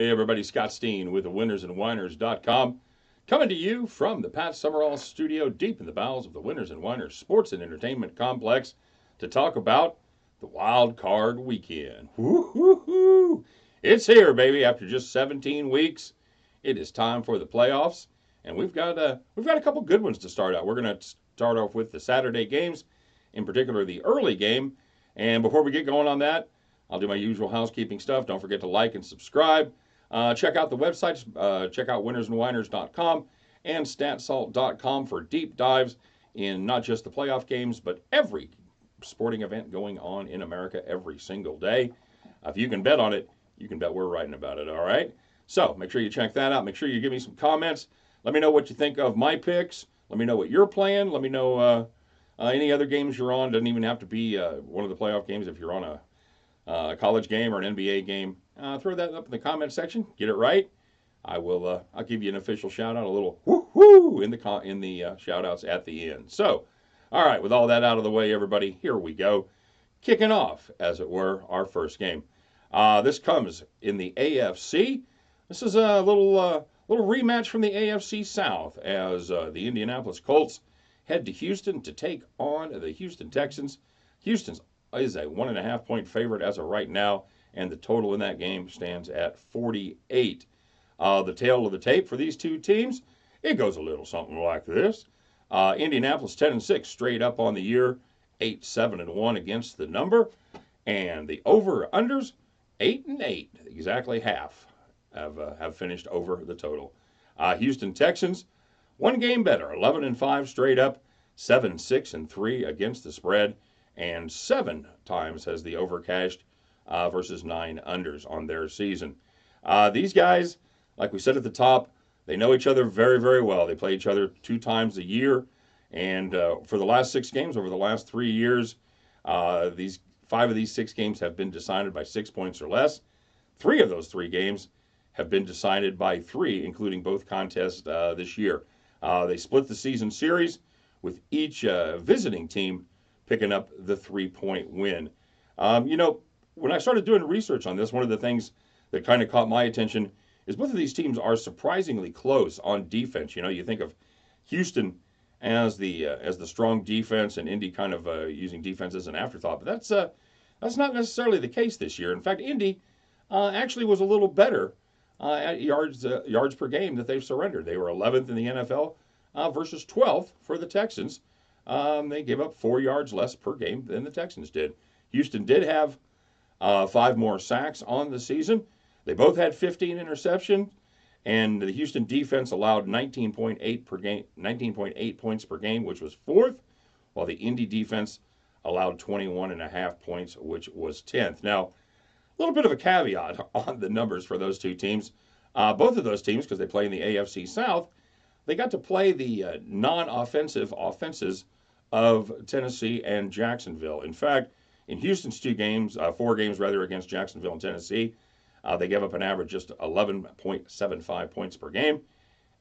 Hey everybody, Scott Steen with the winnersandwhiners.com, coming to you from the Pat Summerall studio deep in the bowels of the Winners and Whiners Sports and Entertainment Complex to talk about the wild card weekend. Woo-hoo-hoo! It's here, baby. After just 17 weeks, it is time for the playoffs, and we've got a couple good ones to start out. We're going to start off with the Saturday games, in particular the early game. And before we get going on that, I'll do my usual housekeeping stuff. Don't forget to like and subscribe. Check out the websites. Check out winnersandwhiners.com and statsalt.com for deep dives in not just the playoff games, but every sporting event going on in America every single day. If you can bet on it, you can bet we're writing about it, all right? So make sure you check that out. Make sure you give me some comments. Let me know what you think of my picks. Let me know what you're playing. Let me know any other games you're on. Doesn't even have to be one of the playoff games. If you're on a college game or an NBA game, throw that up in the comment section. Get it right. I will. I'll give you an official shout out, a little woo-hoo in the shout outs at the end. So, all right, with all that out of the way, everybody, here we go. Kicking off, as it were, our first game. This comes in the AFC. This is a little rematch from the AFC South as the Indianapolis Colts head to Houston to take on the Houston Texans. Houston's is a 1.5-point favorite as of right now, and the total in that game stands at 48. The tail of the tape for these two teams, it goes a little something like this. Indianapolis 10-6 straight up on the year, 8-7-1 against the number, and the over-unders 8-8, exactly half have finished over the total. Houston Texans, one game better, 11-5 straight up, 7-6-3 against the spread, and 7 times has the over cashed versus 9 unders on their season. These guys, like we said at the top, they know each other very, very well. They play each other 2 times a year, and for the last 6 games over the last 3 years, these 5 of these 6 games have been decided by 6 points or less. 3 of those 3 games have been decided by 3, including both contests this year. They split the season series with each visiting team picking up the 3-point win. When I started doing research on this, one of the things that kind of caught my attention is both of these teams are surprisingly close on defense. You think of Houston as the strong defense, and Indy kind of using defense as an afterthought, but that's not necessarily the case this year. In fact, Indy actually was a little better at yards per game that they've surrendered. They were 11th in the NFL versus 12th for the Texans. They gave up 4 yards less per game than the Texans did. Houston did have 5 more sacks on the season. They both had 15 interceptions, and the Houston defense allowed 19.8 points per game, which was 4th, while the Indy defense allowed 21.5 points, which was 10th. Now, a little bit of a caveat on the numbers for those two teams. Both of those teams, because they play in the AFC South, they got to play the non-offensive offenses of Tennessee and Jacksonville. In fact, in Houston's 4 games against Jacksonville and Tennessee, they gave up an average just 11.75 points per game.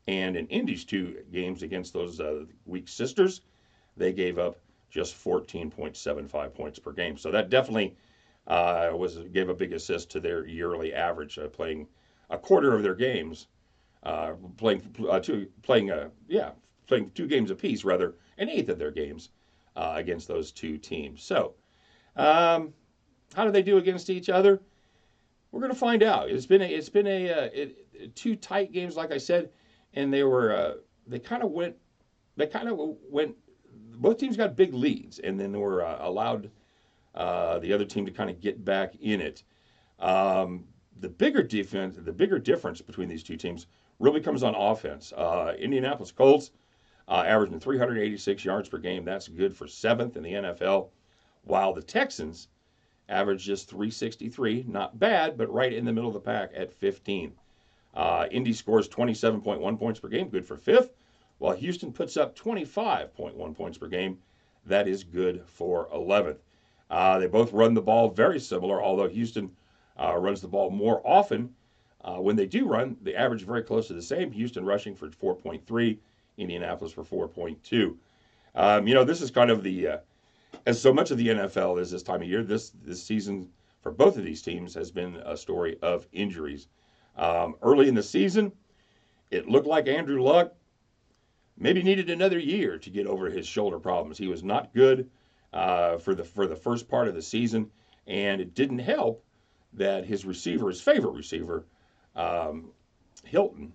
And in Indy's 2 games against those weak sisters, they gave up just 14.75 points per game. So that definitely gave a big assist to their yearly average, playing a quarter of their games, playing 2 games apiece, rather, an eighth of their games against those 2 teams. So, how do they do against each other? We're going to find out. It's been 2 tight games, like I said, and they kind of went. Both teams got big leads, and then they were allowed the other team to kind of get back in it. The bigger difference between these 2 teams really comes on offense. Indianapolis Colts averaging 386 yards per game. That's good for 7th in the NFL, while the Texans average just 363. Not bad, but right in the middle of the pack at 15. Indy scores 27.1 points per game, good for 5th, while Houston puts up 25.1 points per game. That is good for 11th. They both run the ball very similar, although Houston runs the ball more often. When they do run, the average is very close to the same. Houston rushing for 4.3, Indianapolis for 4.2. This is kind of as so much of the NFL is this time of year, this season for both of these teams has been a story of injuries. Early in the season, it looked like Andrew Luck maybe needed another year to get over his shoulder problems. He was not good for the first part of the season, and it didn't help that his receiver, his favorite receiver, um, Hilton,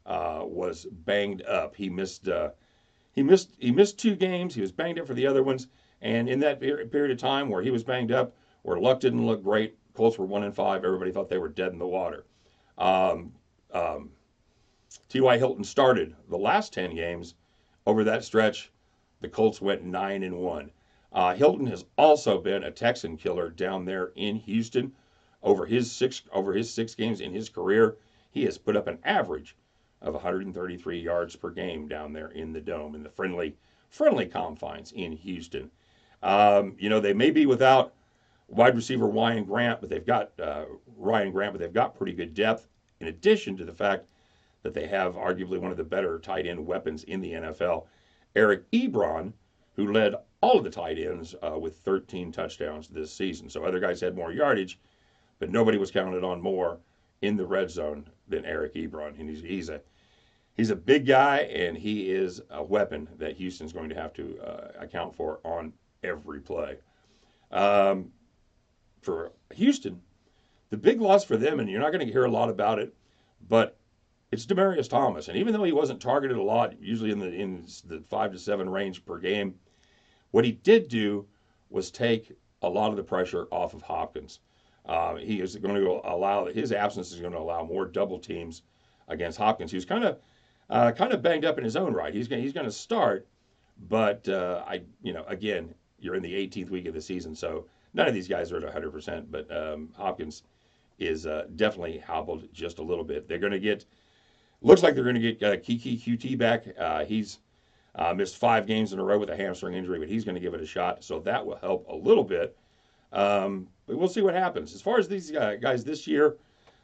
was banged up. He missed 2 games. He was banged up for the other ones, and in that period of time where he was banged up, where Luck didn't look great, Colts were 1-5. Everybody thought they were dead in the water. Um, um, T.Y. Hilton started the last 10 games. Over that stretch, the Colts went 9-1. Hilton has also been a Texan killer down there in Houston. Over his six games in his career, he has put up an average of 133 yards per game down there in the dome, in the friendly confines in Houston. They may be without wide receiver Ryan Grant, but they've got pretty good depth. In addition to the fact that they have arguably one of the better tight end weapons in the NFL, Eric Ebron, who led all of the tight ends with 13 touchdowns this season. So other guys had more yardage, but nobody was counted on more in the red zone than Eric Ebron. And he's a big guy, and he is a weapon that Houston's going to have to account for on every play. For Houston, the big loss for them, and you're not going to hear a lot about it, but it's Demaryius Thomas. And even though he wasn't targeted a lot, usually in the 5 to 7 range per game, what he did do was take a lot of the pressure off of Hopkins. He is going to allow his absence is going to allow more double teams against Hopkins. He was kind of banged up in his own right. He's going to start, but again, you're in the 18th week of the season, so none of these guys are at 100%. But Hopkins is definitely hobbled just a little bit. Looks like they're going to get Kiki QT back. He's missed 5 games in a row with a hamstring injury, but he's going to give it a shot, so that will help a little bit. But we'll see what happens. As far as these guys this year,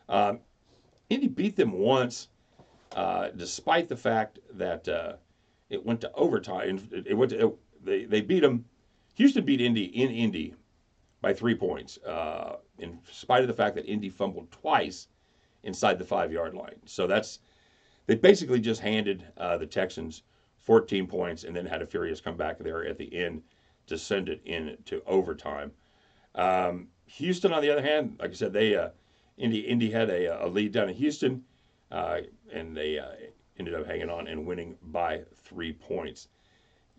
Indy beat them once, despite the fact that it went to overtime. They beat them. Houston beat Indy in Indy by 3 points, in spite of the fact that Indy fumbled twice inside the 5-yard line. So they basically just handed the Texans 14 points and then had a furious comeback there at the end to send it into overtime. Houston, on the other hand, like I said, Indy had a lead down in Houston, and they ended up hanging on and winning by 3 points.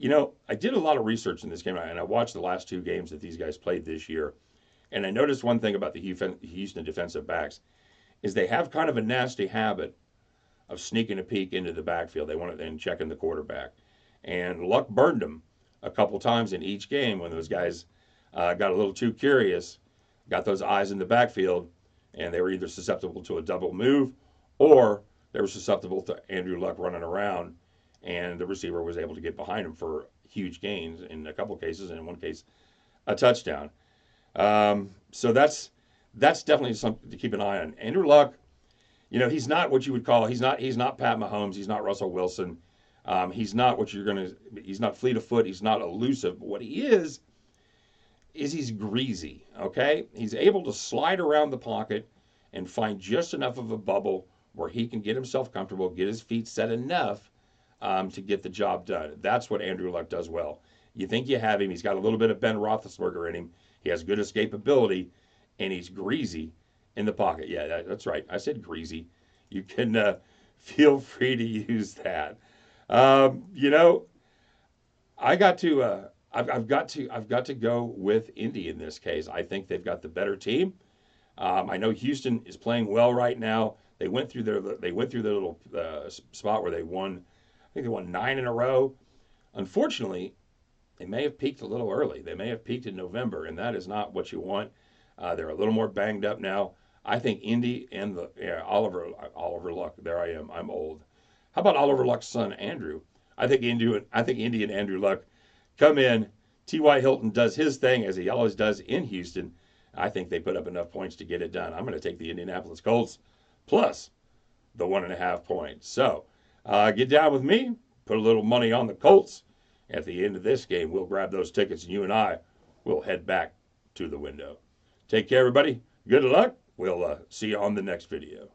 I did a lot of research in this game, and I watched the last 2 games that these guys played this year, and I noticed one thing about the Houston defensive backs is they have kind of a nasty habit of sneaking a peek into the backfield. They want it and checking the quarterback, and Luck burned them a couple times in each game when those guys got a little too curious, got those eyes in the backfield, and they were either susceptible to a double move or they were susceptible to Andrew Luck running around, and the receiver was able to get behind him for huge gains in a couple cases, and in one case, a touchdown. So that's definitely something to keep an eye on. Andrew Luck, he's not what you would call, he's not Pat Mahomes, he's not Russell Wilson, he's not he's not fleet of foot, he's not elusive. But what he is he's greasy, okay? He's able to slide around the pocket and find just enough of a bubble where he can get himself comfortable, get his feet set enough to get the job done. That's what Andrew Luck does well. You think you have him. He's got a little bit of Ben Roethlisberger in him. He has good escapability, and he's greasy in the pocket. Yeah, that's right. I said greasy. You can feel free to use that. I got to. I've got to go with Indy in this case. I think they've got the better team. I know Houston is playing well right now. They went through their little spot where they won. I think they won 9 in a row. Unfortunately, they may have peaked a little early. They may have peaked in November, and that is not what you want. They're a little more banged up now. I think Indy and Oliver Luck. There I am. I'm old. How about Oliver Luck's son Andrew? I think Indy and Andrew Luck come in. T.Y. Hilton does his thing as he always does in Houston. I think they put up enough points to get it done. I'm going to take the Indianapolis Colts plus the 1.5 points. So get down with me. Put a little money on the Colts. At the end of this game, we'll grab those tickets, and you and I will head back to the window. Take care, everybody. Good luck. We'll see you on the next video.